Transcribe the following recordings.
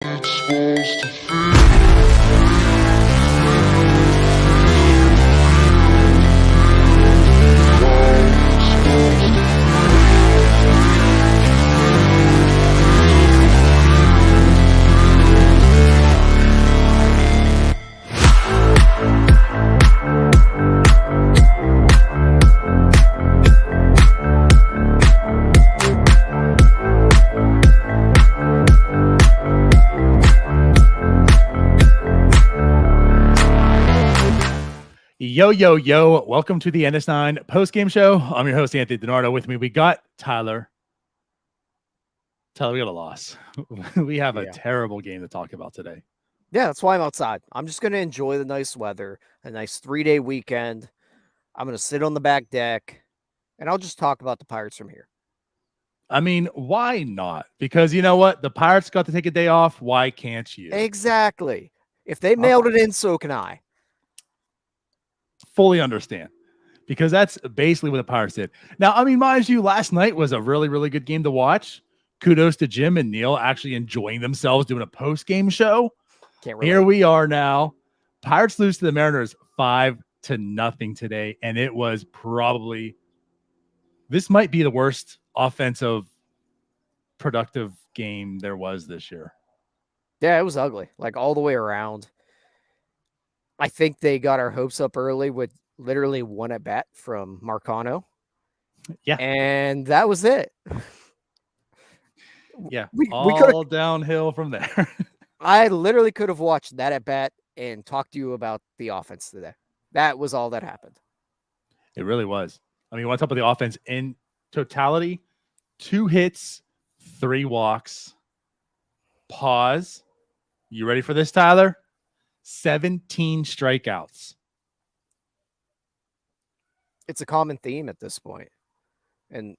It's supposed to feel. Yo, yo, yo. Welcome to the NS9 Postgame Show. I'm your host, Anthony DiNardo. With me, we got Tyler. Tyler, we got a loss. We have a terrible game to talk about today. Yeah, that's why I'm outside. I'm just going to enjoy the nice weather, a nice 3-day weekend. I'm going to sit on the back deck, and I'll just talk about the Pirates from here. I mean, why not? Because you know what? The Pirates got to take a day off. Why can't you? Exactly. If they mailed it in, so can I. Fully understand. Because that's basically what the Pirates did. Now, I mean, mind you, last night was a really, really good game to watch. Kudos to Jim and Neil actually enjoying themselves doing a post-game show. Here we are now. Pirates lose to the Mariners 5-0 today, and it was probably this might be the worst offensive productive game there was this year. Yeah, it was ugly, like all the way around. I think they got our hopes up early with literally one at bat from Marcano. Yeah. And that was it. Yeah. We all downhill from there. I literally could have watched that at bat and talked to you about the offense today. That was all that happened. It really was. I mean, you want to talk about the offense in totality? 2 hits, 3 walks. Pause. You ready for this, Tyler? 17 strikeouts. It's a common theme at this point. And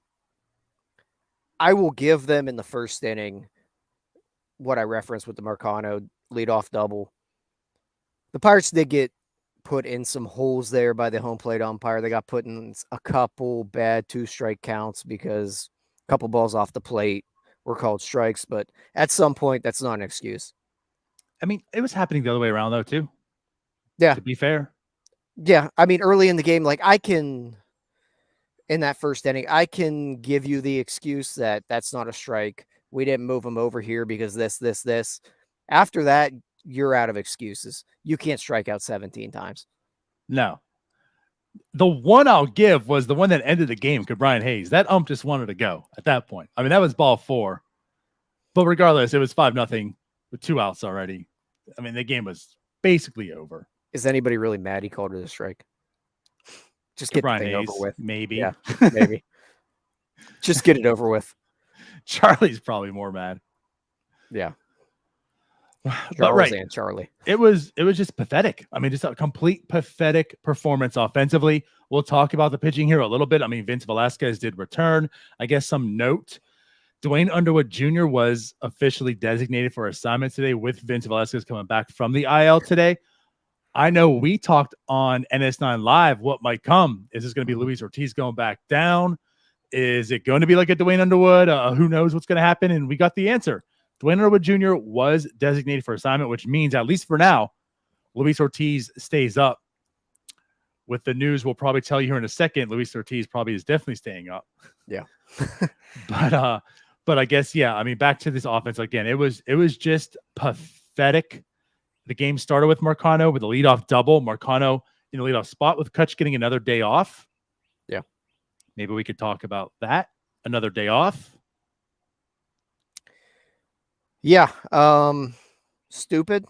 I will give them in the first inning what I referenced with the Marcano leadoff double. The Pirates did get put in some holes there by the home plate umpire. They got put in a couple bad 2-strike counts because a couple balls off the plate were called strikes. But at some point, that's not an excuse. I mean, it was happening the other way around, though, too. Yeah. To be fair. Yeah. I mean, early in the game, like in that first inning, I can give you the excuse that that's not a strike. We didn't move him over here because this. After that, you're out of excuses. You can't strike out 17 times. No. The one I'll give was the one that ended the game, Brian Hayes. That ump just wanted to go at that point. I mean, that was ball 4. But regardless, it was 5-0 with 2 outs already. I mean, the game was basically over. Is anybody really mad he called it a strike? Just get Brian the thing Hayes, over with. Maybe. Yeah, maybe. Just get it over with. Charlie's probably more mad. Yeah. But right. And Charlie. It was just pathetic. I mean, just a complete pathetic performance offensively. We'll talk about the pitching here a little bit. I mean, Vince Velasquez did return. I guess some note. Dwayne Underwood Jr. was officially designated for assignment today with Vince Velasquez coming back from the IL today. I know we talked on NS9 Live what might come. Is this going to be Luis Ortiz going back down? Is it going to be like a Dwayne Underwood? Who knows what's going to happen? And we got the answer. Dwayne Underwood Jr. was designated for assignment, which means, at least for now, Luis Ortiz stays up. With the news we'll probably tell you here in a second, Luis Ortiz probably is definitely staying up. Yeah. But I guess, yeah, I mean, back to this offense again. It was just pathetic. The game started with Marcano with a leadoff double. Marcano in the leadoff spot with Kutch getting another day off. Yeah. Maybe we could talk about that. Another day off. Yeah. Stupid,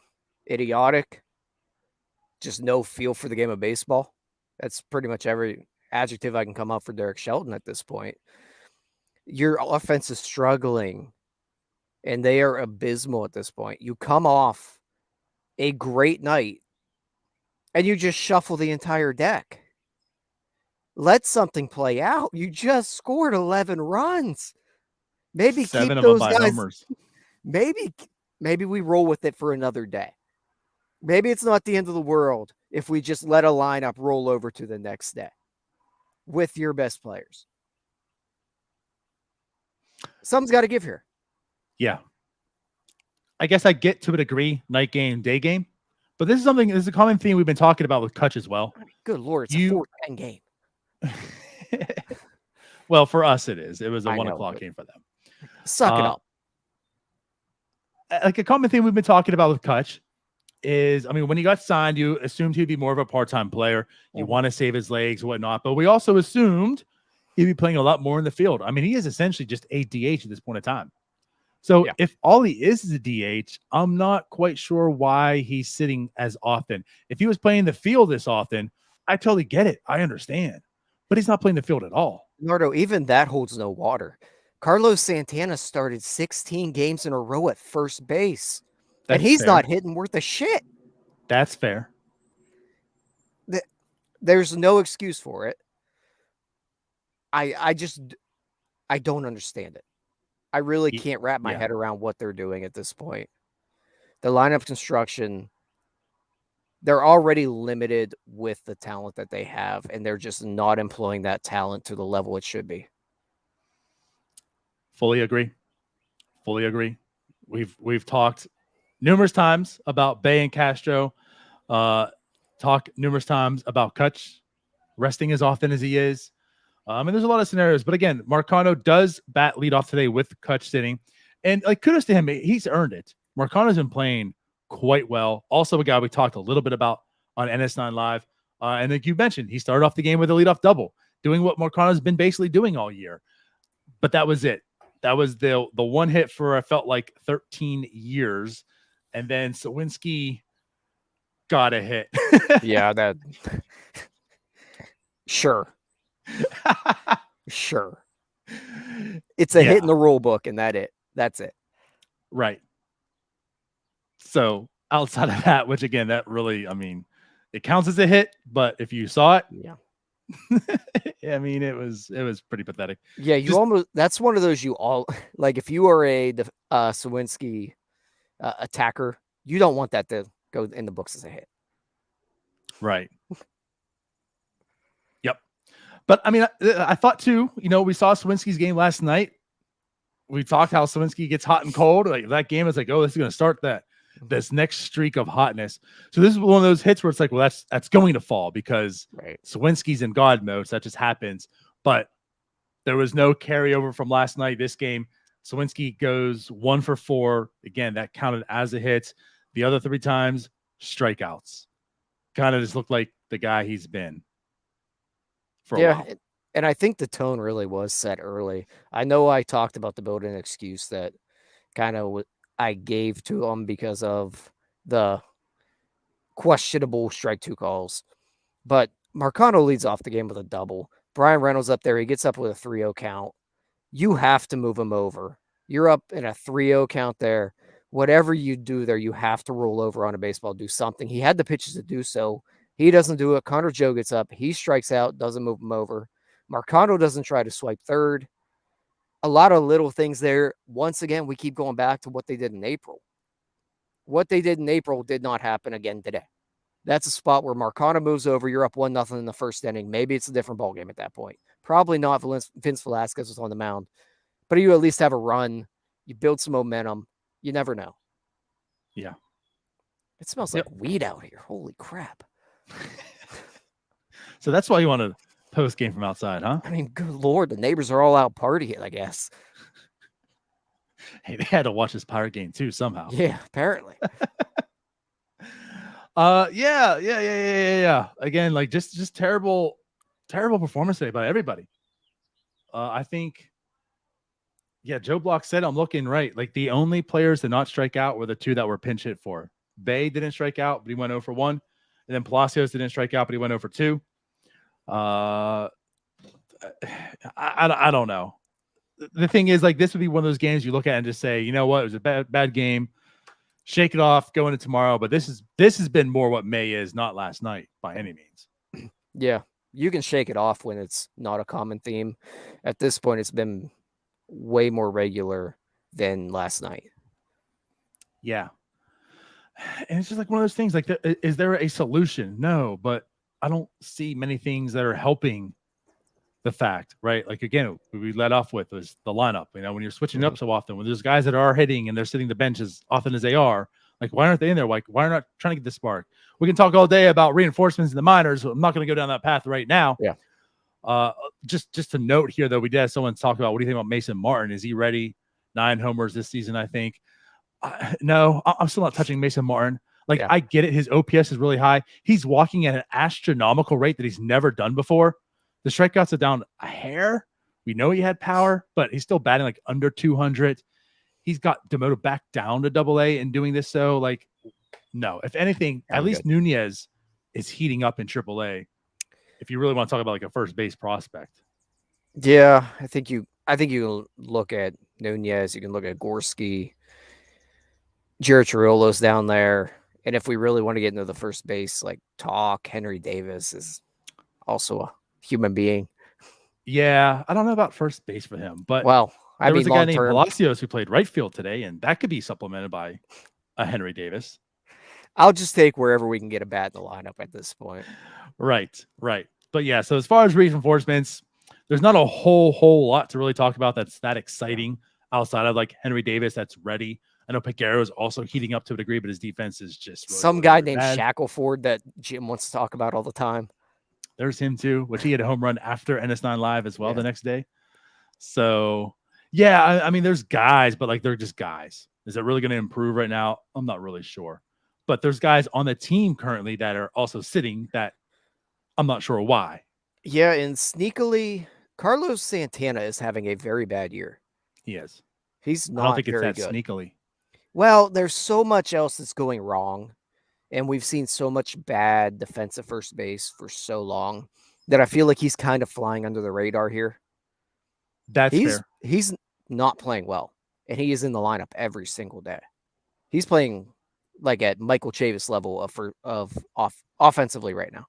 idiotic, just no feel for the game of baseball. That's pretty much every adjective I can come up for Derek Shelton at this point. Your offense is struggling, and they are abysmal at this point. You come off a great night, and you just shuffle the entire deck. Let something play out. You just scored 11 runs. Maybe 7 keep of those them by guys. homers. Maybe we roll with it for another day. Maybe it's not the end of the world if we just let a lineup roll over to the next day with your best players. Something's got to give here. Yeah. I guess I get to a degree night game, day game, but this is a common theme we've been talking about with Kutch as well. Good Lord, it's a 4:10 game. Well, for us, it is. It was a I 1 know, o'clock but game for them. Suck it up. Like a common thing we've been talking about with Kutch is, I mean, when he got signed, you assumed he'd be more of a part-time player. You want to save his legs, whatnot, but we also assumed he'd be playing a lot more in the field. I mean, he is essentially just a DH at this point in time. So if all he is a DH, I'm not quite sure why he's sitting as often. If he was playing the field this often, I totally get it. I understand. But he's not playing the field at all. Nardo, even that holds no water. Carlos Santana started 16 games in a row at first base. And he's not hitting worth a shit. That's fair. There's no excuse for it. I don't understand it. I really can't wrap my head around what they're doing at this point. The lineup construction, they're already limited with the talent that they have, and they're just not employing that talent to the level it should be. Fully agree. Fully agree. We've talked numerous times about Bay and Castro. Talk numerous times about Kutch resting as often as he is. I mean, there's a lot of scenarios, but again, Marcano does bat lead off today with Kutch sitting, and like kudos to him, he's earned it. Marcano's been playing quite well. Also, a guy we talked a little bit about on NS9 Live, and like you mentioned, he started off the game with a leadoff double, doing what Marcano's been basically doing all year. But that was it. That was the one hit for I felt like 13 years, and then Sawinski got a hit. Yeah, that sure. Sure. It's a hit in the rule book, and that's it. Right. So outside of that, which again, that really, I mean, it counts as a hit, but if you saw it, I mean, it was pretty pathetic. Yeah, that's one of those like if you are a Sawinski attacker, you don't want that to go in the books as a hit. Right. Yep. But I mean, I thought too, we saw Sawinski's game last night. We talked how Sawinski gets hot and cold. Like that game is like, oh, this is going to start this next streak of hotness. So this is one of those hits where it's like, well, that's going to fall because Sawinski's in God mode. So that just happens. But there was no carryover from last night. This game, Sawinski goes 1 for 4. Again, that counted as a hit. The other 3 times, strikeouts. Kind of just looked like the guy he's been for a while. And I think the tone really was set early. I know I talked about the built-in excuse that kind of I gave to him because of the questionable strike 2 calls. But Marcano leads off the game with a double. Brian Reynolds up there, he gets up with a 3-0 count. You have to move him over. You're up in a 3-0 count there. Whatever you do there, you have to roll over on a baseball, do something. He had the pitches to do so. He doesn't do it. Connor Joe gets up. He strikes out, doesn't move him over. Marcano doesn't try to swipe third. A lot of little things there. Once again, we keep going back to what they did in April. What they did in April did not happen again today. That's a spot where Marcano moves over. You're up 1-0 in the first inning. Maybe it's a different ballgame at that point. Probably not. Vince Velasquez was on the mound. But you at least have a run. You build some momentum. You never know. Yeah. It smells like weed out here. Holy crap. So that's why you want to post game from outside, huh? I mean, good Lord, the neighbors are all out partying, I guess. Hey, they had to watch this Pirate game too somehow. Yeah, apparently. Yeah. Again, like just terrible performance today by everybody. I think, Joe Block said, I'm looking right. Like the only players to not strike out were the 2 that were pinch hit for. Bay didn't strike out, but he went 0 for 1. And then Palacios didn't strike out, but he went 0 for 2. I don't know. The thing is, like, this would be one of those games you look at and just say, you know what, it was a bad game. Shake it off, go into tomorrow. But this has been more what May is, not last night by any means. Yeah, you can shake it off when it's not a common theme. At this point, it's been way more regular than last night. Yeah. And it's just like one of those things, like, is there a solution? No, but I don't see many things that are helping the fact, right? Like again, we led off with was the lineup. You know, when you're switching up so often, when there's guys that are hitting and they're sitting the bench as often as they are, like why aren't they in there? Like why not trying to get the spark? We can talk all day about reinforcements in the minors. I'm not going to go down that path right now. Yeah. Just to note here, though, we did have someone talk about what do you think about Mason Martin? Is he ready? 9 homers this season, I think. No, I'm still not touching Mason Martin. Like, I get it. His OPS is really high. He's walking at an astronomical rate that he's never done before. The strikeouts are down a hair. We know he had power, but he's still batting like under 200. He's got demoted back down to AA and doing this. So, like, no, if anything, at least Nunez is heating up in AAA. If you really want to talk about like a first base prospect. Yeah, I think you look at Nunez, you can look at Gorski, Jared Chirilos down there. And if we really want to get into the first base, like talk, Henry Davis is also a human being. Yeah, I don't know about first base for him, but there was a guy named Palacios who played right field today, and that could be supplemented by a Henry Davis. I'll just take wherever we can get a bat in the lineup at this point. Right. But yeah, so as far as reinforcements, there's not a whole lot to really talk about that's that exciting outside of like Henry Davis that's ready. I know Peguero is also heating up to a degree, but his defense is just really, some guy named Shackleford that Jim wants to talk about all the time. There's him too, which he had a home run after NS9 Live as well the next day. So yeah, I mean, there's guys, but like they're just guys. Is it really going to improve right now? I'm not really sure. But there's guys on the team currently that are also sitting that I'm not sure why. Yeah, and sneakily, Carlos Santana is having a very bad year. He is. He's not. I don't think it's that good. Sneakily. Well, there's so much else that's going wrong, and we've seen so much bad defensive first base for so long that I feel like he's kind of flying under the radar here. That's fair. He's not playing well, and he is in the lineup every single day. He's playing like at Michael Chavis level of offensively right now.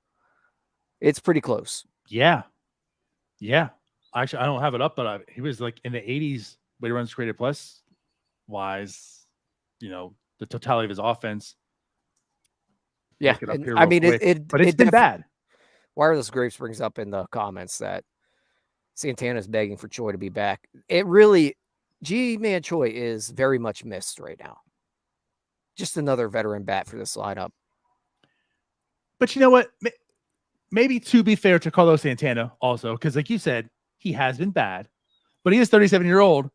It's pretty close. Yeah. Actually, I don't have it up, but he was like in the 80s weighted runs created plus wise. You know, the totality of his offense. Yeah, I mean, but it's been bad. Wireless Grapes brings up in the comments that Santana's begging for Choi to be back. It really, G-Man Choi is very much missed right now. Just another veteran bat for this lineup. But you know what? Maybe to be fair to Carlos Santana also, because like you said, he has been bad, but he is 37-year-old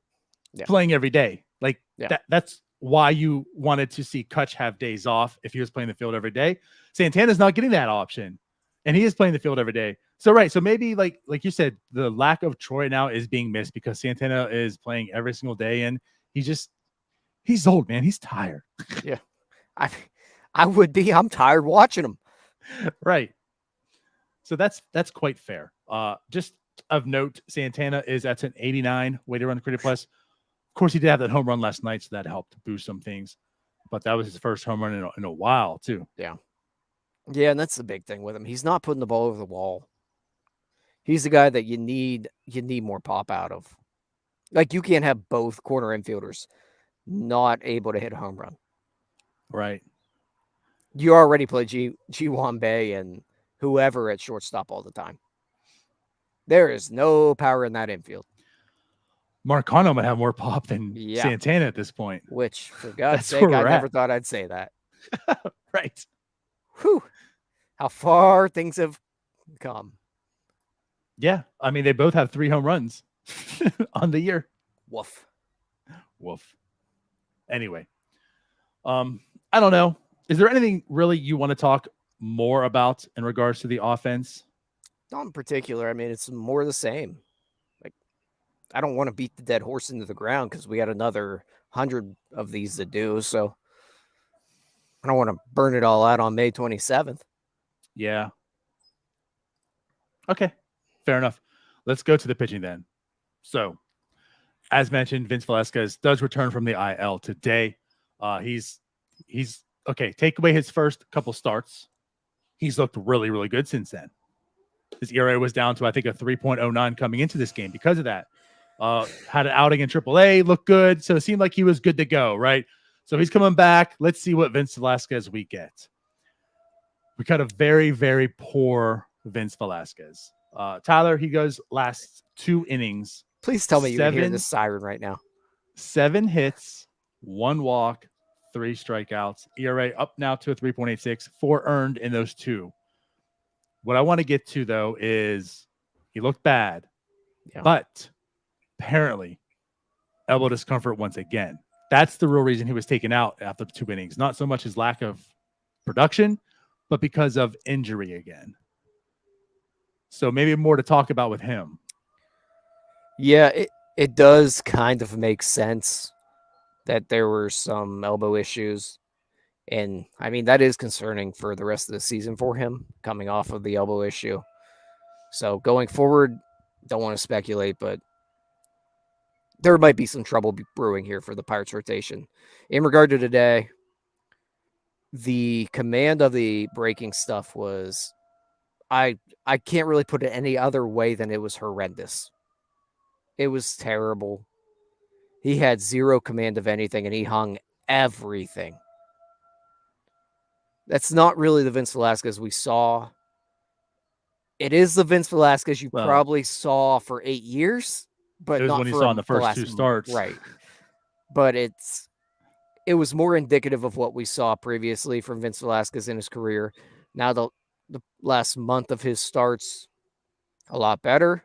playing every day. Like that's why you wanted to see Kutch have days off if he was playing the field every day. Santana's not getting that option, and he is playing the field every day. So maybe like you said, the lack of Troy now is being missed because Santana is playing every single day, and he's old, man. He's tired. Yeah, I would be. I'm tired watching him. Right. So that's quite fair. Just of note, Santana is at an 89 weighted run created plus. Of course, he did have that home run last night, so that helped boost some things. But that was his first home run in a while, too. Yeah, and that's the big thing with him. He's not putting the ball over the wall. He's the guy that you need more pop out of. Like, you can't have both corner infielders not able to hit a home run. Right. You already play Ji-Hwan Bae and whoever at shortstop all the time. There is no power in that infield. Marcano might have more pop than Santana at this point. Which, for God's sake, I never thought I'd say that. Right. Whew. How far things have come. Yeah. I mean, they both have 3 home runs on the year. Woof. Anyway. I don't know. Is there anything really you want to talk more about in regards to the offense? Not in particular. I mean, it's more the same. Like, I don't want to beat the dead horse into the ground because we got another 100 of these to do. So I don't want to burn it all out on May 27th. Yeah. Okay. Fair enough. Let's go to the pitching then. So, as mentioned, Vince Velasquez does return from the IL today. He's okay. Take away his first couple starts. He's looked really, really good since then. His ERA was down to, I think, a 3.09 coming into this game because of that. Had an outing in AAA, looked good. So it seemed like he was good to go, right? So he's coming back. Let's see what Vince Velasquez we get. We got a very, very poor Vince Velasquez. Tyler, he goes last 2 innings. Please tell me you can hear 7 this siren right now. 7 hits, 1 walk, 3 strikeouts. ERA up now to a 3.86, 4 earned in those 2. What I want to get to, though, is he looked bad, but apparently elbow discomfort once again. That's the real reason he was taken out after 2 innings. Not so much his lack of production, but because of injury again. So maybe more to talk about with him. Yeah, it does kind of make sense that there were some elbow issues. And I mean, that is concerning for the rest of the season for him coming off of the elbow issue. So going forward, don't want to speculate, but there might be some trouble brewing here for the Pirates rotation. In regard to today, the command of the breaking stuff was, I can't really put it any other way than it was horrendous. It was terrible. He had zero command of anything, and he hung everything. That's not really the Vince Velasquez we saw. It is the Vince Velasquez you probably saw for 8 years, but not when he for saw in the first 2 starts. Right. But it was more indicative of what we saw previously from Vince Velasquez in his career. Now the last month of his starts, a lot better.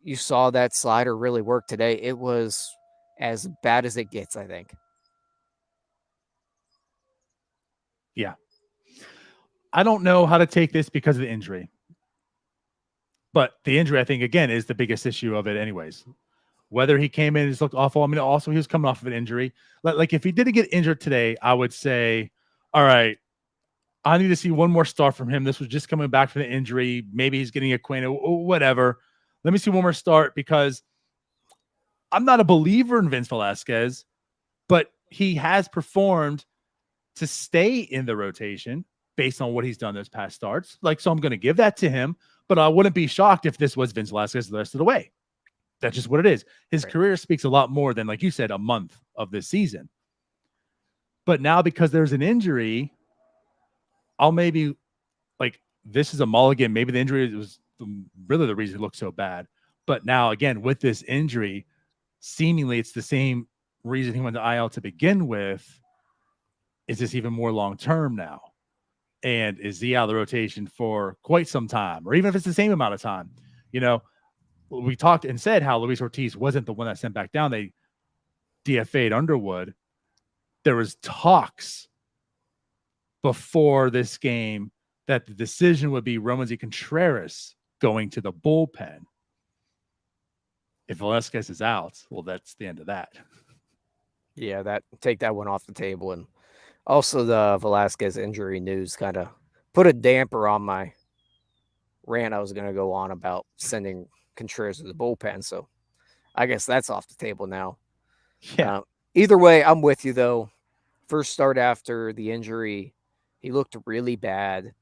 You saw that slider really work today. It was as bad as it gets, I think. Yeah. I don't know how to take this because of the injury. But the injury, I think, again, is the biggest issue of it anyways. Whether he came in and just looked awful. I mean, also, he was coming off of an injury. Like, if he didn't get injured today, I would say, all right, I need to see one more start from him. This was just coming back from the injury. Maybe he's getting acquainted, whatever. Let me see one more start, because I'm not a believer in Vince Velasquez, but he has performed to stay in the rotation based on what he's done those past starts. So I'm going to give that to him, but I wouldn't be shocked if this was Vince Velasquez the rest of the way. That's just what it is. His career speaks a lot more than, like you said, a month of this season. But now, because there's an injury, I'll maybe, this is a mulligan. Maybe the injury was really the reason it looked so bad. But now, again, with this injury, seemingly it's the same reason he went to IL to begin with. Is this even more long-term now? And is he out of the rotation for quite some time? Or even if it's the same amount of time? We talked and said how Luis Ortiz wasn't the one that sent back down. They DFA'd Underwood. There was talks before this game that the decision would be Romansy Contreras going to the bullpen. If Velasquez is out, well, that's the end of that. Yeah, take that one off the table. And also the Velasquez injury news kind of put a damper on my rant I was going to go on about sending Contreras to the bullpen. So I guess that's off the table now. Yeah. Either way, I'm with you, though. First start after the injury, he looked really bad.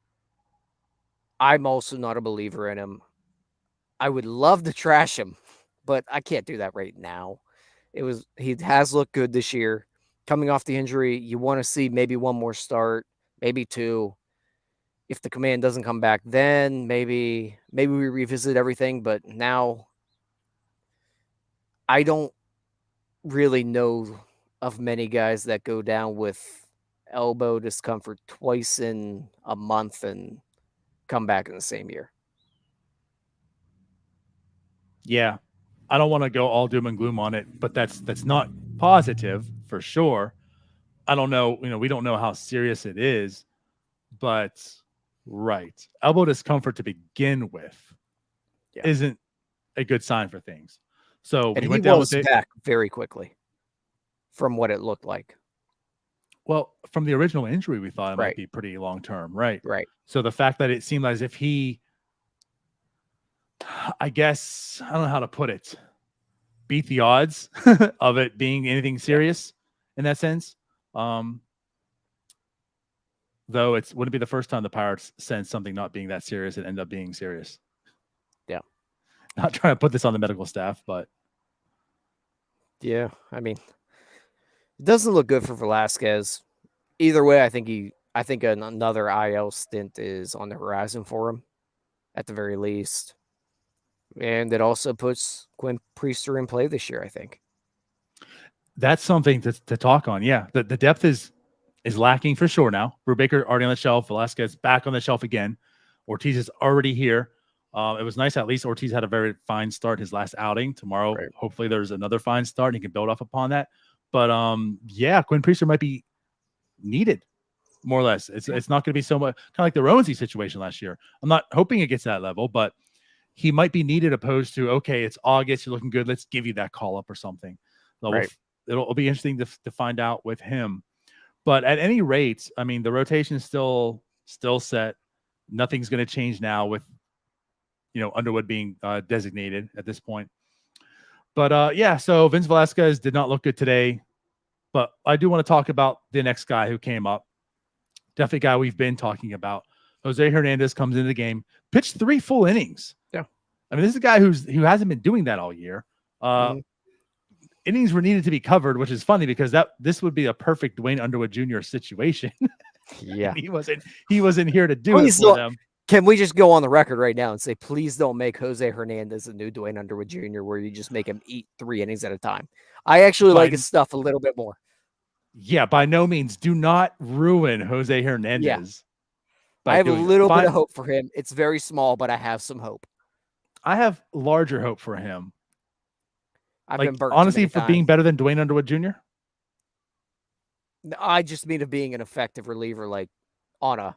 I'm also not a believer in him. I would love to trash him, but I can't do that right now. He has looked good this year. Coming off the injury, you want to see maybe one more start, maybe 2. If the command doesn't come back, then maybe we revisit everything. But now, I don't really know of many guys that go down with elbow discomfort twice in a month and come back in the same year. Yeah. I don't want to go all doom and gloom on it, but that's not positive for sure. I don't know, we don't know how serious it is, but right. Elbow discomfort to begin with isn't a good sign for things. So and we went he down was with it back very quickly from what it looked like. Well, from the original injury, we thought it might Right. be pretty long term, right? Right. So the fact that it seemed as if he, I guess, I don't know how to put it, beat the odds of it being anything serious in that sense. Though it wouldn't be the first time the Pirates send something not being that serious and end up being serious. Yeah. Not trying to put this on the medical staff, but Yeah, I mean, it doesn't look good for Velasquez. Either way, I think another IL stint is on the horizon for him, at the very least. And it also puts Quinn Priester in play this year, I think. That's something to talk on. Yeah, the depth is lacking for sure now. Brubaker already on the shelf. Velasquez back on the shelf again. Ortiz is already here. It was nice. At least Ortiz had a very fine start his last outing. Tomorrow, Right. hopefully, there's another fine start and he can build off upon that. But yeah, Quinn Priester might be needed more or less. It's not going to be so much kind of like the Ronesy situation last year. I'm not hoping it gets to that level, but he might be needed opposed to, okay, it's August, you're looking good, let's give you that call up or something. So Right. it'll be interesting to find out with him. But at any rate, I mean, the rotation is still set. Nothing's going to change now with, Underwood being designated at this point. But yeah, so Vince Velasquez did not look good today. But I do want to talk about the next guy who came up. Definitely a guy we've been talking about. Jose Hernandez comes into the game, pitched 3 full innings. Yeah. I mean, this is a guy who hasn't been doing that all year. Innings were needed to be covered, which is funny because this would be a perfect Dwayne Underwood Jr. situation. Yeah. he wasn't here to do it for them. Can we just go on the record right now and say, please don't make Jose Hernandez a new Dwayne Underwood Jr., where you just make him eat 3 innings at a time? I actually like his stuff a little bit more. Yeah, by no means. Do not ruin Jose Hernandez. Yeah. I have a little bit of hope for him. It's very small, but I have some hope. I have larger hope for him. I've been burnt honestly for being better than Dwayne Underwood Jr. I just mean of being an effective reliever, like on a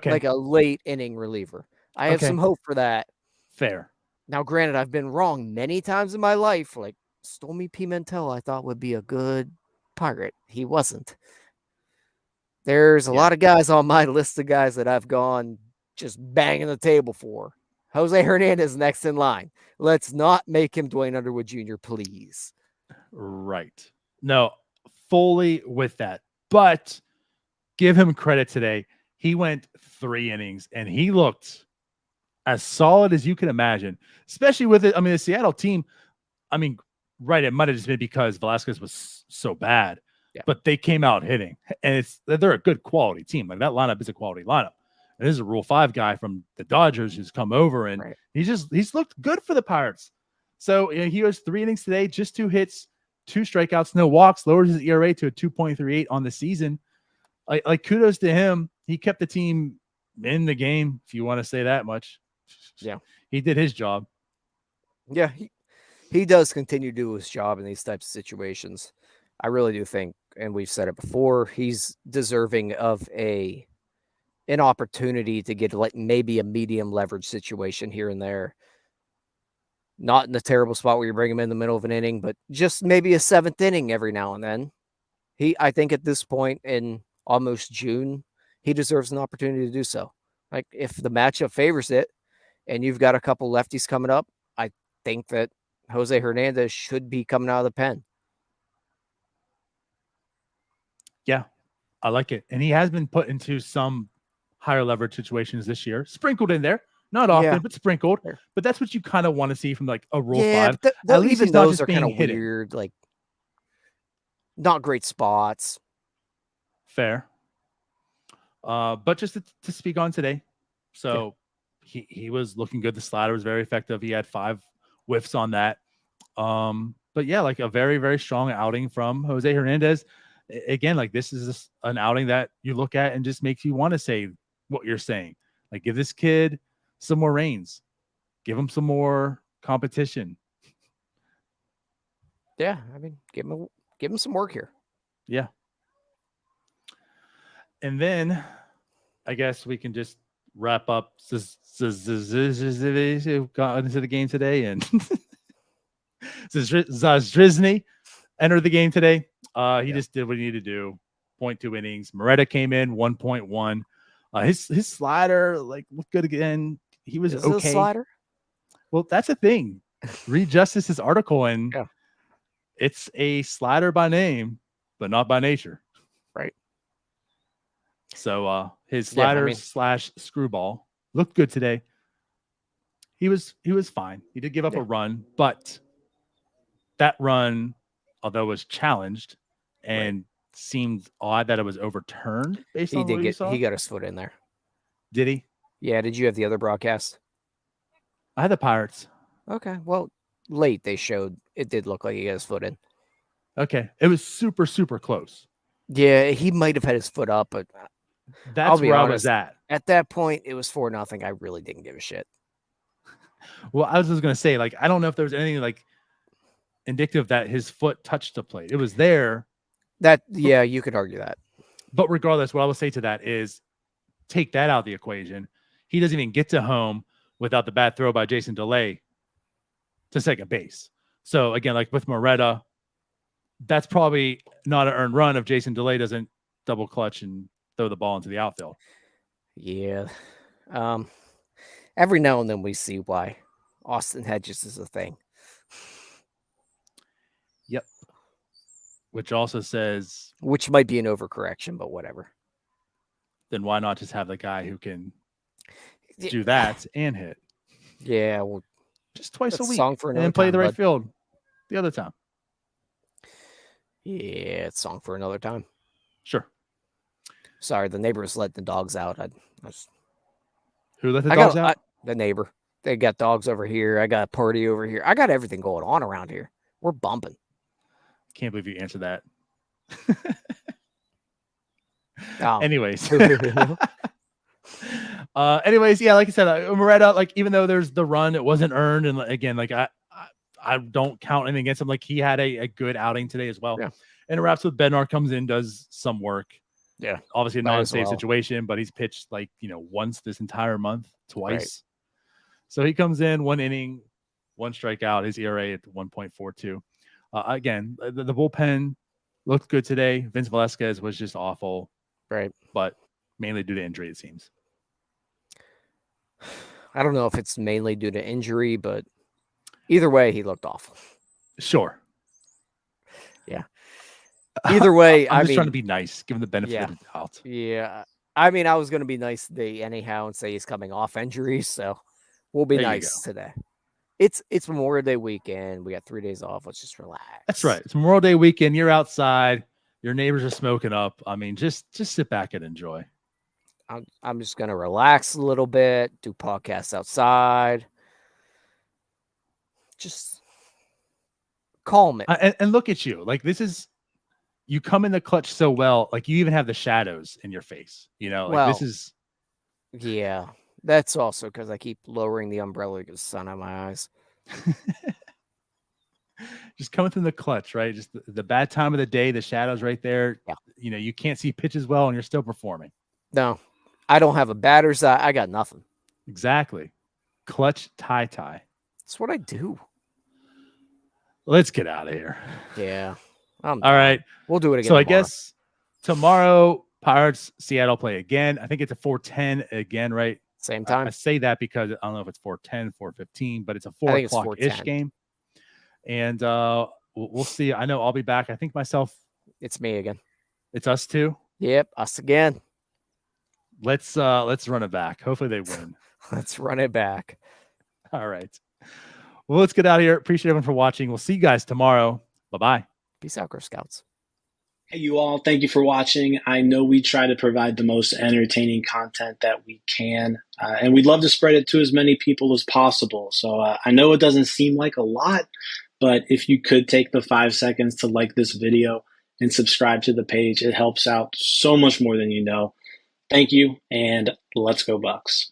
like a late inning reliever. I have some hope for that. Fair. Now, granted, I've been wrong many times in my life. Like Stormy Pimentel, I thought would be a good Pirate. He wasn't. There's a lot of guys on my list of guys that I've gone just banging the table for. Jose Hernandez next in line. Let's not make him Dwayne Underwood Jr., please. Right. No, fully with that. But give him credit today. He went 3 innings and he looked as solid as you can imagine, especially with it. I mean, the Seattle team, right, it might have just been because Velasquez was so bad, but they came out hitting, and they're a good quality team. Like that lineup is a quality lineup. And this is a Rule 5 guy from the Dodgers who's come over, and he's looked good for the Pirates. So he goes 3 innings today, just 2 hits, 2 strikeouts, no walks, lowers his ERA to a 2.38 on the season. Like kudos to him. He kept the team in the game, if you want to say that much. Yeah, he did his job. Yeah, he does continue to do his job in these types of situations. I really do think, and we've said it before, he's deserving of an opportunity to get like maybe a medium leverage situation here and there. Not in a terrible spot where you bring him in the middle of an inning, but just maybe a 7th inning every now and then. I think at this point in almost June, he deserves an opportunity to do so. Like if the matchup favors it and you've got a couple lefties coming up, I think that Jose Hernandez should be coming out of the pen. Yeah, I like it. And he has been put into some higher leverage situations this year, sprinkled in there. Not often, but sprinkled. But that's what you kind of want to see from like a Rule 5. At least even those are kind of weird, like not great spots. Fair. But just to speak on today. So he was looking good. The slider was very effective. He had 5 whiffs on that. But yeah, like a very, very strong outing from Jose Hernandez. Again, like this is an outing that you look at and just makes you want to say what you're saying. Like give this kid some more reins. Give him some more competition. Yeah, I mean, give him some work here. Yeah. And then I guess we can just wrap up. Got into the game today, and Zazdrizny entered the game today. He just did what he needed to do. 0.2 innings. Moretta came in 1.1. His slider looked good again. He was okay. A slider? Well, that's a thing. Read Justice's article, and it's a slider by name, but not by nature. Right. So his slider / screwball looked good today. He was fine. He did give up a run, but that run, although was challenged and seemed odd that it was overturned based on what you saw. He got his foot in there. Did he? Yeah. Did you have the other broadcast? I had the Pirates. Okay. Well, late they showed it did look like he got his foot in. Okay. It was super, super close. Yeah, he might have had his foot up, but That's I'll be where I honest. was at. At that point, it was 4-0. I really didn't give a shit. Well, I was just going to say, like, I don't know if there was anything like indicative that his foot touched the plate. It was there. Yeah, you could argue that. But regardless, what I will say to that is take that out of the equation. He doesn't even get to home without the bad throw by Jason DeLay to second base. So again, like with Moretta, that's probably not an earned run if Jason DeLay doesn't double clutch and throw the ball into the outfield. Yeah. Every now and then we see why Austin Hedges is a thing. Yep. Which also says, which might be an overcorrection, but whatever. Then why not just have the guy who can do that and hit? Yeah, well, just twice a week, song for and then play the right field the other time. Yeah, it's song for another time. Sure. Sorry, the neighbors let the dogs out. Who let the dogs out? The neighbor. They got dogs over here. I got a party over here. I got everything going on around here. We're bumping. Can't believe you answered that. Oh. Anyways. Anyways, yeah, like I said, Moretta, like even though there's the run, it wasn't earned, and again, like I don't count anything against him. Like he had a good outing today as well. Yeah. And it wraps with Bednar comes in, does some work. Yeah, obviously a non-save situation, but he's pitched like once this entire month, twice. Right. So he comes in 1 inning, 1 strikeout, his ERA at 1.42. Again, the bullpen looked good today. Vince Velasquez was just awful, right? But mainly due to injury, it seems. I don't know if it's mainly due to injury, but either way, he looked awful. Sure. Yeah. Either way, I'm just trying to be nice, give him the benefit of the doubt. Yeah. I mean, I was going to be nice today anyhow and say he's coming off injuries, so we'll be nice today. It's Memorial Day weekend. We got 3 days off. Let's just relax. That's right. It's Memorial Day weekend. You're outside. Your neighbors are smoking up. I mean, just sit back and enjoy. I'm just going to relax a little bit, do podcasts outside. Just calm it. And look at you. Like, you come in the clutch so well. Like, you even have the shadows in your face. This is. Yeah, that's also because I keep lowering the umbrella because the sun on my eyes. Just coming through the clutch, right? Just the bad time of the day, the shadows right there. Yeah. You can't see pitches well, and you're still performing. No, I don't have a batter's eye. I got nothing. Exactly. Clutch tie. That's what I do. Let's get out of here. Yeah. All right. We'll do it again. So tomorrow. I guess tomorrow, Pirates, Seattle play again. I think it's a 4:10 again, right? Same time. I say that because I don't know if it's 4:10, 4:15, but it's a 4 o'clock-ish game. And we'll see. I know I'll be back. I think myself. It's me again. It's us too. Yep, us again. Let's run it back. Hopefully they win. Let's run it back. All right. Well, let's get out of here. Appreciate everyone for watching. We'll see you guys tomorrow. Bye-bye. Peace out, Girl Scouts. Hey, you all. Thank you for watching. I know we try to provide the most entertaining content that we can, and we'd love to spread it to as many people as possible. So I know it doesn't seem like a lot, but if you could take the 5 seconds to like this video and subscribe to the page, it helps out so much more than you know. Thank you, and let's go Bucks.